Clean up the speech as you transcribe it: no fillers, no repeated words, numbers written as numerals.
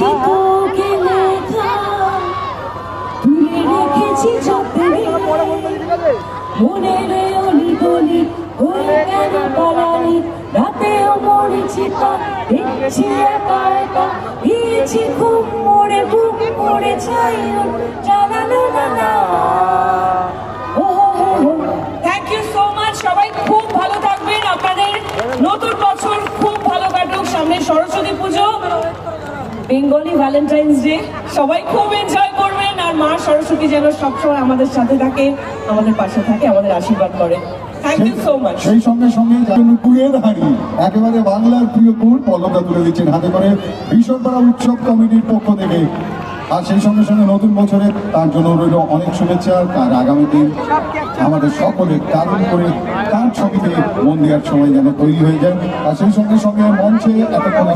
চিঠি তোকে লেখা তুলে রেখেছি যত্নে মনের অলি গলি হয়ে গেল পালালি রাতেও মরেছি তা দেখছি একা একা দিয়েছি খুব মরে বুক মরে চাই জানালো না। Thank you so much. সবাই খুব ভালো থাকবেন, আপনাদের নতুন বছর খুব ভালো কাটুক, সামনে সরস্বতী পুজো, বেঙ্গলি ভ্যালেন্টাইন্স ডে, সবাই খুব এনজয় করবেন। আর মা সরস্বতী যেন সবসময় আমাদের সাথে থাকে, আমাদের পাশে থাকে, আমাদের আশীর্বাদ করে। Thank you so much. সেই সঙ্গে সঙ্গে কুড়ের হাঁড়ি একেবারে বাংলার প্রিয় কুল পলকটা তুলে দিচ্ছেন হাতে করে ভীষণপাড়া উৎসব কমিটির পক্ষ থেকে। আর সেই সঙ্গে সঙ্গে নতুন বছরে তার জন্য রইল অনেক শুভেচ্ছা। তার আগামী দিন আমাদের সকলে দারুণ করে তার ছবিতে মন দেওয়ার সময় যেন তৈরি হয়ে যায়। আর সেই সঙ্গে সঙ্গে মঞ্চে এতক্ষণ